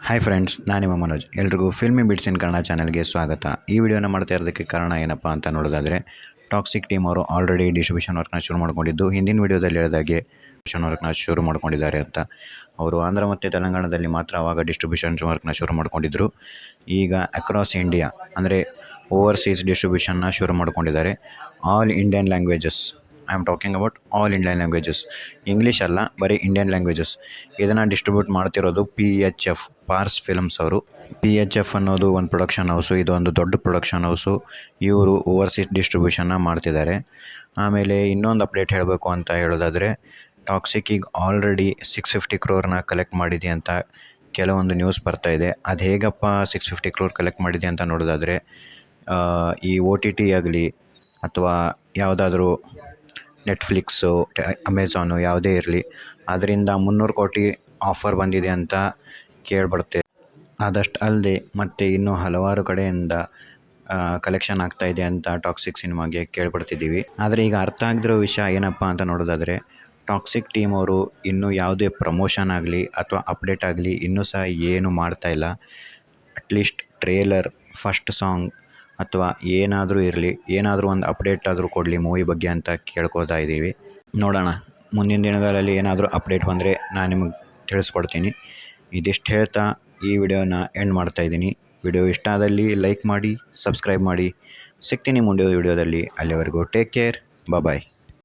Hi friends, ನಾನು ನಿಮ್ಮ ಮನೋಜ್. ಎಲ್ರಿಗೂ ಫಿಲ್ಮಿ ಬಿಟ್ಸ್ ಇನ್ ಕನ್ನಡ ಚಾನಲ್ಗೆ ಸ್ವಾಗತ. ಈ ವಿಡಿಯೋನ ಮಾಡ್ತಾ ಇರೋದಕ್ಕೆ ಕಾರಣ ಏನಪ್ಪ ಅಂತ ನೋಡೋದಾದರೆ, ಟಾಕ್ಸಿಕ್ ಟೀಮ್ ಅವರು ಆಲ್ರೆಡಿ ಡಿಸ್ಟ್ರಿಬ್ಯೂಷನ್ ವರ್ಕ್ನ ಶುರು ಮಾಡ್ಕೊಂಡಿದ್ದು, ಹಿಂದಿನ ವಿಡಿಯೋದಲ್ಲಿ ಹೇಳಿದಾಗೆ ಡಿಸ್ಟ್ರಿಬ್ಯೂಷನ್ ವರ್ಕ್ನ ಶುರು ಮಾಡ್ಕೊಂಡಿದ್ದಾರೆ ಅಂತ. ಅವರು ಆಂಧ್ರ ಮತ್ತು ತೆಲಂಗಾಣದಲ್ಲಿ ಮಾತ್ರ ಆವಾಗ ಡಿಸ್ಟ್ರಿಬ್ಯೂಷನ್ ವರ್ಕ್ನ ಶುರು ಮಾಡ್ಕೊಂಡಿದ್ದರು. ಈಗ ಅಕ್ರಾಸ್ ಇಂಡಿಯಾ ಅಂದರೆ ಓವರ್ಸೀಸ್ ಡಿಸ್ಟ್ರಿಬ್ಯೂಷನ್ನ ಶುರು ಮಾಡ್ಕೊಂಡಿದ್ದಾರೆ. All Indian languages, I am talking about all Indian languages, English ಅಲ್ಲ, ಬರೀ ಇಂಡಿಯನ್ ಲ್ಯಾಂಗ್ವೇಜಸ್. ಇದನ್ನು ಡಿಸ್ಟ್ರಿಬ್ಯೂಟ್ ಮಾಡ್ತಿರೋದು PHF ಪಾರ್ಸ್ ಫಿಲ್ಮ್ಸ್ ಅವರು. PHF ಅನ್ನೋದು ಒಂದು ಪ್ರೊಡಕ್ಷನ್ ಹೌಸು, ಇದು ಒಂದು ದೊಡ್ಡ ಪ್ರೊಡಕ್ಷನ್ ಹೌಸು. ಇವರು ಓವರ್ಸೀಸ್ ಡಿಸ್ಟ್ರಿಬ್ಯೂಷನ್ನ ಮಾಡ್ತಿದ್ದಾರೆ. ಆಮೇಲೆ ಇನ್ನೊಂದು ಅಪ್ಡೇಟ್ ಹೇಳಬೇಕು ಅಂತ ಹೇಳೋದಾದರೆ, ಟಾಕ್ಸಿಕ್ ಈಗ ಆಲ್ರೆಡಿ 650 crore ಕಲೆಕ್ಟ್ ಮಾಡಿದೆ ಅಂತ ಕೆಲವೊಂದು ನ್ಯೂಸ್ ಬರ್ತಾ ಇದೆ. ಅದು ಹೇಗಪ್ಪ 650 crore ಕಲೆಕ್ಟ್ ಮಾಡಿದೆ ಅಂತ ನೋಡೋದಾದರೆ, ಈ OTT ಆಗಲಿ ಅಥವಾ ಯಾವುದಾದ್ರೂ ನೆಟ್ಫ್ಲಿಕ್ಸು, ಅಮೆಝಾನು ಯಾವುದೇ ಇರಲಿ, ಅದರಿಂದ 300 ಕೋಟಿ ಆಫರ್ ಬಂದಿದೆ ಅಂತ ಕೇಳಿಬರುತ್ತೆ. ಅದಷ್ಟು ಅಲ್ಲದೆ ಮತ್ತು ಇನ್ನೂ ಹಲವಾರು ಕಡೆಯಿಂದ ಕಲೆಕ್ಷನ್ ಆಗ್ತಾಯಿದೆ ಅಂತ ಟಾಕ್ಸಿಕ್ ಸಿನಿಮಾಗೆ ಕೇಳ್ಪಡ್ತಿದ್ದೀವಿ. ಆದರೆ ಈಗ ಅರ್ಥ ಆಗದಿರೋ ವಿಷಯ ಏನಪ್ಪ ಅಂತ ನೋಡೋದಾದರೆ, ಟಾಕ್ಸಿಕ್ ಟೀಮ್ ಅವರು ಇನ್ನೂ ಯಾವುದೇ ಪ್ರಮೋಷನ್ ಆಗಲಿ ಅಥವಾ ಅಪ್ಡೇಟ್ ಆಗಲಿ ಇನ್ನೂ ಸಹ ಏನು ಮಾಡ್ತಾಯಿಲ್ಲ. ಅಟ್ಲೀಸ್ಟ್ ಟ್ರೇಲರ್, ಫಸ್ಟ್ ಸಾಂಗ್ ಅಥವಾ ಏನಾದರೂ ಇರಲಿ, ಏನಾದರೂ ಒಂದು ಅಪ್ಡೇಟ್ ಆದರೂ ಕೊಡಲಿ ಮೂವಿ ಬಗ್ಗೆ ಅಂತ ಕೇಳ್ಕೊತಾ ಇದ್ದೀವಿ. ನೋಡೋಣ, ಮುಂದಿನ ದಿನಗಳಲ್ಲಿ ಏನಾದರೂ ಅಪ್ಡೇಟ್ ಬಂದರೆ ನಾನು ನಿಮಗೆ ತಿಳಿಸ್ಕೊಡ್ತೀನಿ. ಇದಿಷ್ಟು ಹೇಳ್ತಾ ಈ ವಿಡಿಯೋನ ಎಂಡ್ ಮಾಡ್ತಾಯಿದ್ದೀನಿ. ವಿಡಿಯೋ ಇಷ್ಟ ಆದಲ್ಲಿ ಲೈಕ್ ಮಾಡಿ, ಸಬ್ಸ್ಕ್ರೈಬ್ ಮಾಡಿ. ಸಿಗ್ತೀನಿ ಮುಂದಿನ ವಿಡಿಯೋದಲ್ಲಿ. ಅಲ್ಲಿವರೆಗೂ ಟೇಕ್ ಕೇರ್, ಬಾಯ್.